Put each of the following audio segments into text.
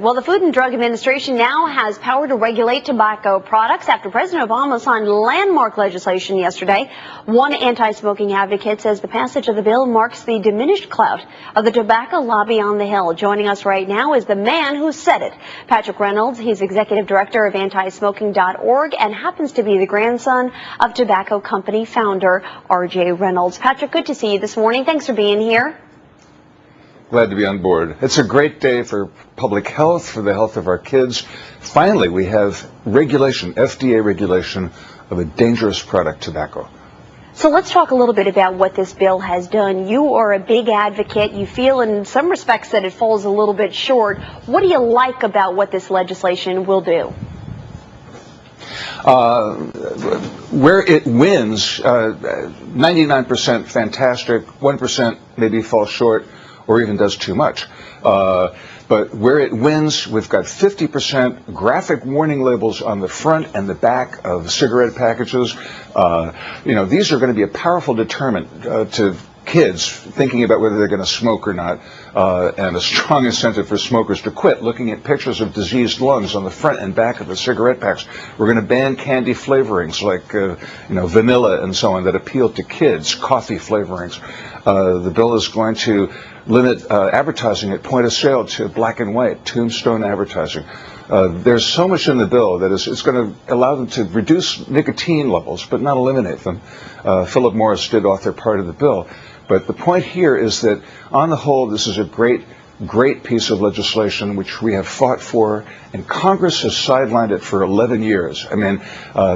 Well, the Food and Drug Administration now has power to regulate tobacco products after President Obama signed landmark legislation yesterday. One anti-smoking advocate says the passage of the bill marks the diminished clout of the tobacco lobby on the Hill. Joining us right now is the man who said it, Patrick Reynolds. He's executive director of antismoking.org and happens to be the grandson of tobacco company founder R.J. Reynolds. Patrick, good to see you this morning. Thanks for being here. Glad to be on board. It's a great day for public health, for the health of our kids. Finally, we have regulation, FDA regulation of a dangerous product, tobacco. So let's talk a little bit about what this bill has done. You are a big advocate. You feel in some respects that it falls a little bit short. What do you like about what this legislation will do? Where it wins, 99% fantastic, 1% maybe falls short, or even does too much. But where it wins, we've got 50% graphic warning labels on the front and the back of cigarette packages. These are going to be a powerful deterrent to kids thinking about whether they're going to smoke or not, and a strong incentive for smokers to quit. Looking at pictures of diseased lungs on the front and back of the cigarette packs. We're going to ban candy flavorings like vanilla and so on that appeal to kids, coffee flavorings. The bill is going to limit advertising at point of sale to black and white, tombstone advertising. There's so much in the bill that it's going to allow them to reduce nicotine levels, but not eliminate them. Philip Morris did author part of the bill. But the point here is that, on the whole, this is a great piece of legislation which we have fought for, and Congress has sidelined it for 11 years. I mean,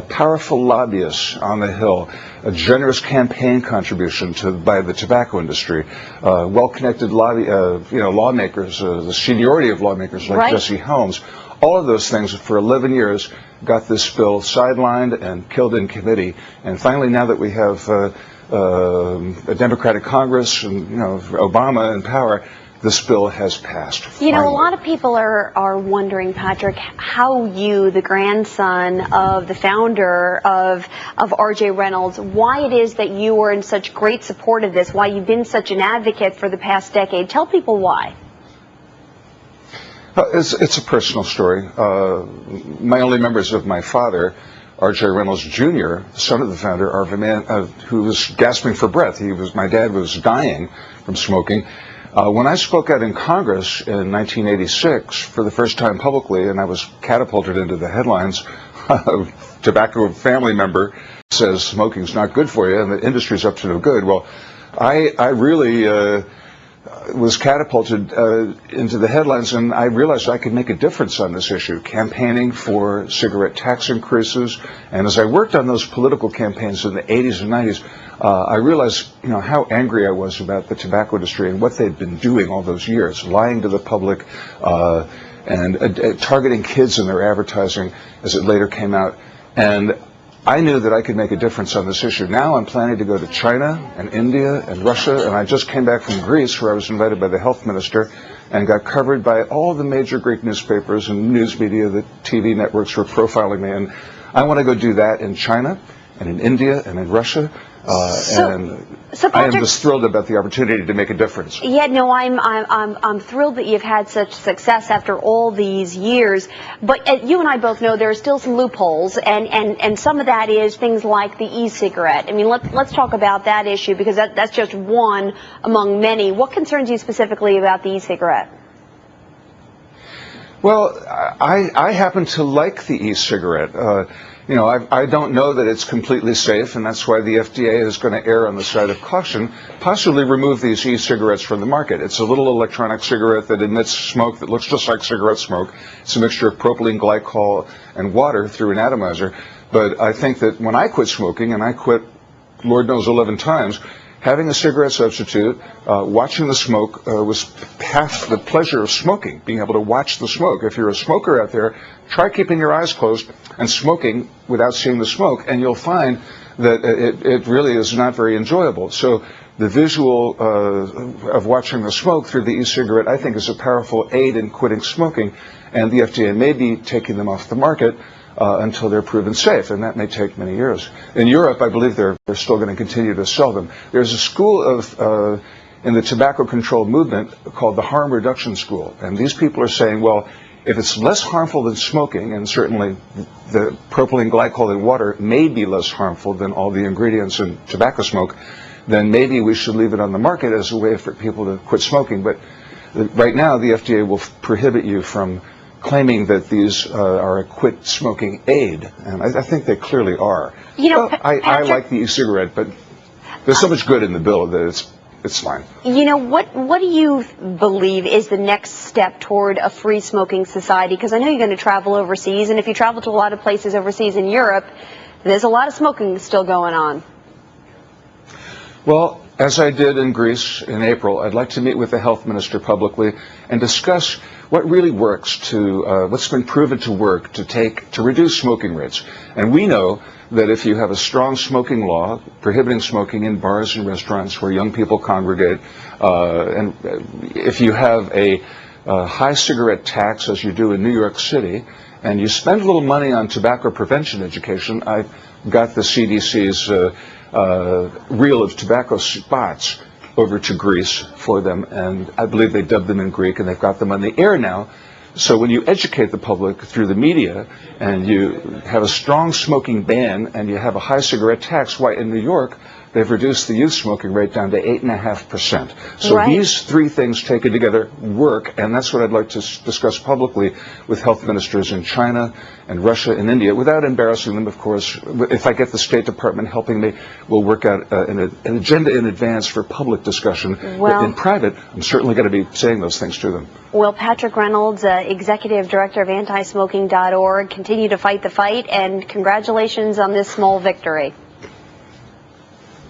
powerful lobbyists on the Hill, a generous campaign contribution by the tobacco industry, well-connected lawmakers, the seniority of lawmakers like Jesse Helms. All of those things for 11 years got this bill sidelined and killed in committee. And finally, now that we have a Democratic Congress and Obama in power, this bill has passed. A lot of people are wondering, Patrick, how you, the grandson of the founder of R.J. Reynolds, why it is that you are in such great support of this, why you've been such an advocate for the past decade. Tell people why. It's a personal story. My only members of my father, R.J. Reynolds Jr., son of the founder, are a man who was gasping for breath. My dad was dying from smoking. When I spoke out in Congress in 1986 for the first time publicly, and I was catapulted into the headlines, tobacco family member says smoking's not good for you and the industry's up to no good. Well, I really was catapulted into the headlines, and I realized I could make a difference on this issue, campaigning for cigarette tax increases. And as I worked on those political campaigns in the 80s and 90s, I realized how angry I was about the tobacco industry and what they'd been doing all those years, lying to the public and targeting kids in their advertising, as it later came out. And I knew that I could make a difference on this issue. Now I'm planning to go to China and India and Russia, and I just came back from Greece, where I was invited by the health minister and got covered by all the major Greek newspapers and news media. The TV networks were profiling me, and I want to go do that in China and in India and in Russia. So Patrick, I am just thrilled about the opportunity to make a difference. Yeah, no, I'm thrilled that you've had such success after all these years. But you and I both know there are still some loopholes, and some of that is things like the e-cigarette. I mean, let's talk about that issue, because that's just one among many. What concerns you specifically about the e-cigarette? Well, I happen to like the e-cigarette. I don't know that it's completely safe, and that's why the FDA is going to err on the side of caution, possibly remove these e-cigarettes from the market. It's a little electronic cigarette that emits smoke that looks just like cigarette smoke. It's a mixture of propylene glycol and water through an atomizer. But I think that when I quit smoking, and I quit, Lord knows, 11 times, having a cigarette substitute, watching the smoke was half the pleasure of smoking, being able to watch the smoke. If you're a smoker out there, try keeping your eyes closed and smoking without seeing the smoke, and you'll find that it really is not very enjoyable. So the visual of watching the smoke through the e-cigarette, I think, is a powerful aid in quitting smoking, and the FDA may be taking them off the market until they're proven safe, and that may take many years. In Europe, I believe they're still going to continue to sell them. There's a school in the tobacco control movement called the harm reduction school, and these people are saying, well, if it's less harmful than smoking, and certainly the propylene glycol in water may be less harmful than all the ingredients in tobacco smoke, then maybe we should leave it on the market as a way for people to quit smoking. But right now, the FDA will prohibit you from claiming that these are a quit smoking aid, and I think they clearly are. You know, I like the e-cigarette, but there's so much good in the bill that it's fine. You know, what do you believe is the next step toward a free smoking society? Because I know you're going to travel overseas, and if you travel to a lot of places overseas in Europe, there's a lot of smoking still going on. Well, as I did in Greece in April, I'd like to meet with the health minister publicly and discuss what really works what's been proven to work to reduce smoking rates. And we know that if you have a strong smoking law prohibiting smoking in bars and restaurants where young people congregate, and if you have a high cigarette tax as you do in New York City, and you spend a little money on tobacco prevention education, I got the CDC's reel of tobacco spots over to Greece for them, and I believe they dubbed them in Greek, and they've got them on the air now. So when you educate the public through the media, and you have a strong smoking ban, and you have a high cigarette tax, why in New York they've reduced the youth smoking rate down to 8.5%. So right. These three things taken together work, and that's what I'd like to discuss publicly with health ministers in China and Russia and India, without embarrassing them, of course. If I get the State Department helping me, we'll work out an agenda in advance for public discussion. Well, but in private, I'm certainly going to be saying those things to them. Well, Patrick Reynolds, Executive Director of antismoking.org, continue to fight the fight, and congratulations on this small victory.